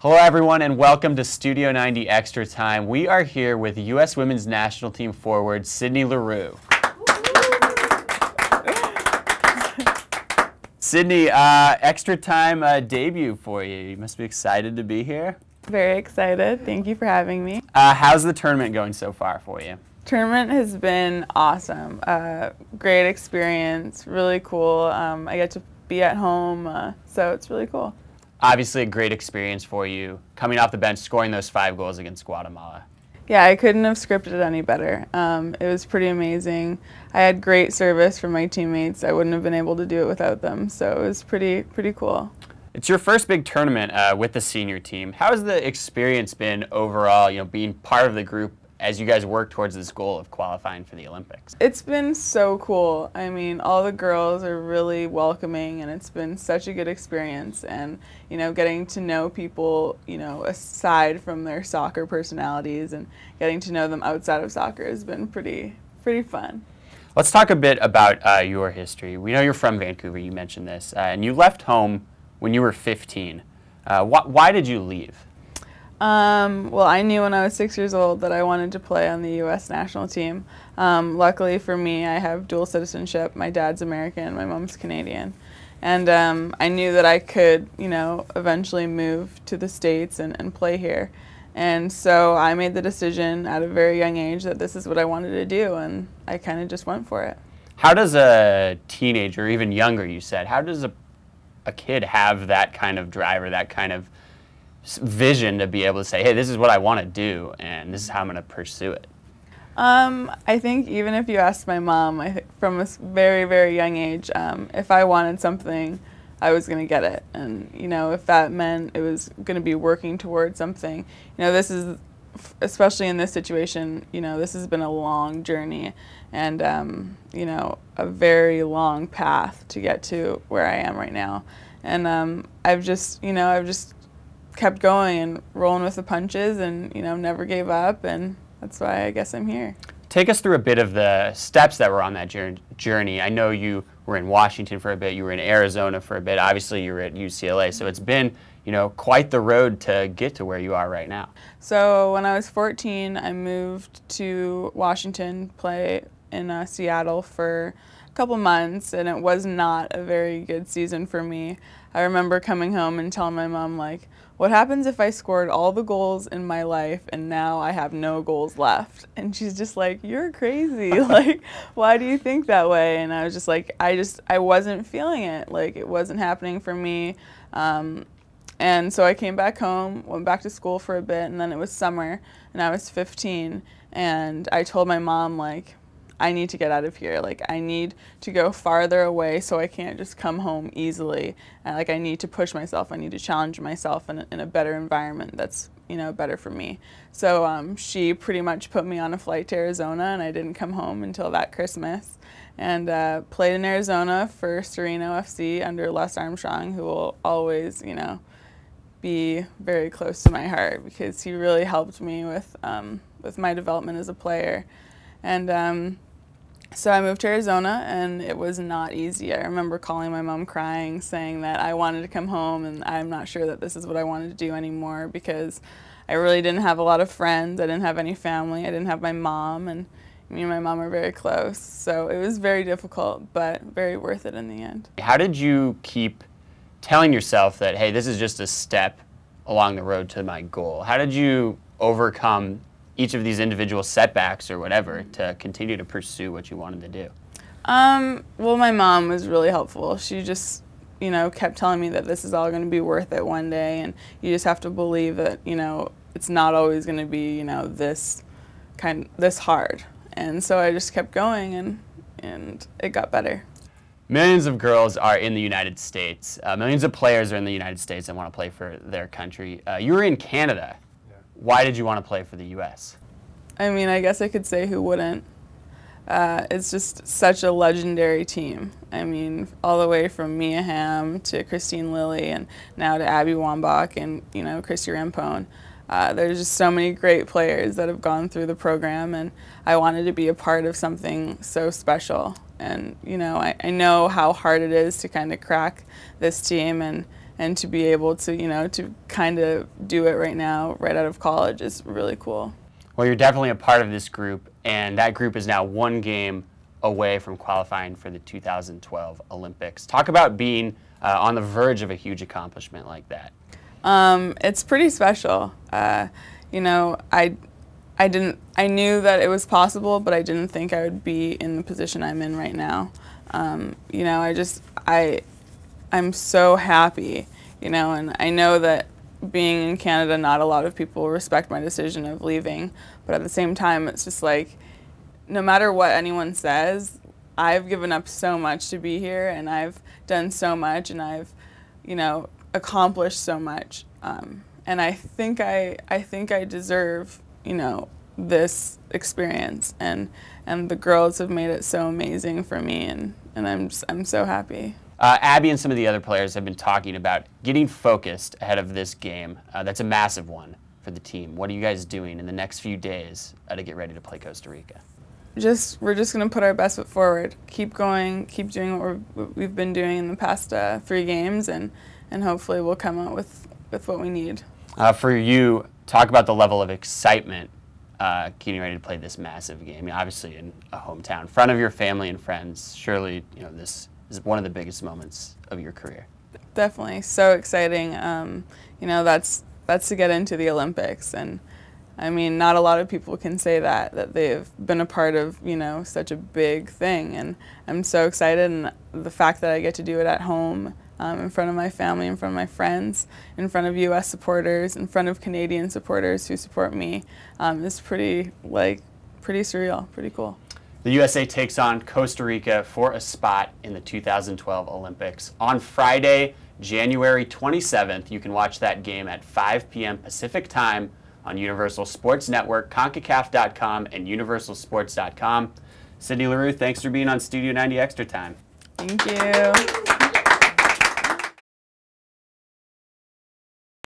Hello everyone and welcome to Studio 90 Extra Time. We are here with U.S. Women's National Team forward Sydney Leroux. Sydney, Extra Time debut for you. You must be excited to be here. Very excited. Thank you for having me. How's the tournament going so far for you? Tournament has been awesome. Great experience, really cool. I get to be at home, so it's really cool. Obviously a great experience for you, coming off the bench, scoring those 5 goals against Guatemala. Yeah, I couldn't have scripted it any better. It was pretty amazing. I had great service from my teammates. I wouldn't have been able to do it without them, so it was pretty cool. It's your first big tournament with the senior team. How has the experience been overall, being part of the group as you guys work towards this goal of qualifying for the Olympics? It's been so cool. I mean, all the girls are really welcoming and it's been such a good experience, and getting to know people, aside from their soccer personalities and getting to know them outside of soccer has been pretty fun. Let's talk a bit about your history. We know you're from Vancouver, you mentioned this, and you left home when you were 15. Why did you leave? Well, I knew when I was 6 years old that I wanted to play on the U.S. national team. Luckily for me, I have dual citizenship. My dad's American, my mom's Canadian. And I knew that I could, eventually move to the States and play here. And so I made the decision at a very young age that this is what I wanted to do, and I kind of just went for it. How does a teenager, or even younger you said, how does a kid have that kind of drive or that kind of vision to be able to say, hey, this is what I want to do and this is how I'm going to pursue it? I think even if you asked my mom, from a very young age, if I wanted something, I was going to get it. And, if that meant it was going to be working towards something, this is, especially in this situation, this has been a long journey and, a very long path to get to where I am right now. And I've just kept going and rolling with the punches and, never gave up, and that's why I guess I'm here. Take us through a bit of the steps that were on that journey. I know you were in Washington for a bit, you were in Arizona for a bit, obviously you were at UCLA, so it's been, quite the road to get to where you are right now. So when I was 14, I moved to Washington, play in Seattle for a couple months, and it was not a very good season for me. I remember coming home and telling my mom, like, what happens if I scored all the goals in my life and now I have no goals left? And she's just like, you're crazy. Like, why do you think that way? And I was just like, I wasn't feeling it. Like, it wasn't happening for me. And so I came back home, went back to school for a bit, and then it was summer and I was 15. And I told my mom, like, I need to get out of here. Like, I need to go farther away so I can't just come home easily. And, like, I need to push myself. I need to challenge myself in a better environment that's, better for me. So she pretty much put me on a flight to Arizona, and I didn't come home until that Christmas. And played in Arizona for Sereno FC under Les Armstrong, who will always, be very close to my heart because he really helped me with my development as a player. And so I moved to Arizona, and it was not easy. I remember calling my mom crying, saying that I wanted to come home and I'm not sure that this is what I wanted to do anymore because I really didn't have a lot of friends. I didn't have any family. I didn't have my mom, and me and my mom are very close. So it was very difficult, but very worth it in the end. How did you keep telling yourself that, hey, this is just a step along the road to my goal? How did you overcome each of these individual setbacks or whatever to continue to pursue what you wanted to do? Well, my mom was really helpful. She just, kept telling me that this is all going to be worth it one day, and you just have to believe that, it's not always going to be, this hard. And so I just kept going, and it got better. Millions of girls are in the United States. Millions of players are in the United States and want to play for their country. You were in Canada. Why did you want to play for the U.S.? I mean, I guess I could say who wouldn't. It's just such a legendary team. I mean, all the way from Mia Hamm to Christine Lilly and now to Abby Wambach and, Christy Rampone. There's just so many great players that have gone through the program, and I wanted to be a part of something so special. And, I know how hard it is to kind of crack this team, and and to be able to, to kind of do it right now, right out of college, is really cool. Well, you're definitely a part of this group, and that group is now one game away from qualifying for the 2012 Olympics. Talk about being on the verge of a huge accomplishment like that. It's pretty special. I knew that it was possible, but I didn't think I would be in the position I'm in right now. I'm so happy, and I know that being in Canada, not a lot of people respect my decision of leaving, but at the same time, it's just like, no matter what anyone says, I've given up so much to be here, and I've done so much, and I've, accomplished so much, and I think I deserve, this experience, and the girls have made it so amazing for me, and I'm so happy. Abby and some of the other players have been talking about getting focused ahead of this game. That's a massive one for the team. What are you guys doing in the next few days to get ready to play Costa Rica? We're just going to put our best foot forward. Keep going, keep doing what we've been doing in the past 3 games, and hopefully we'll come out with what we need. For you, talk about the level of excitement getting ready to play this massive game. I mean, obviously in a hometown, in front of your family and friends. Surely, this is one of the biggest moments of your career. Definitely, so exciting. That's to get into the Olympics, and I mean, not a lot of people can say that they've been a part of, such a big thing, and I'm so excited, and the fact that I get to do it at home, in front of my family, in front of my friends, in front of U.S. supporters, in front of Canadian supporters who support me, is pretty surreal, pretty cool. The USA takes on Costa Rica for a spot in the 2012 Olympics. On Friday, January 27th, you can watch that game at 5 p.m. Pacific time on Universal Sports Network, CONCACAF.com, and UniversalSports.com. Sydney Leroux, thanks for being on Studio 90 Extra Time. Thank you.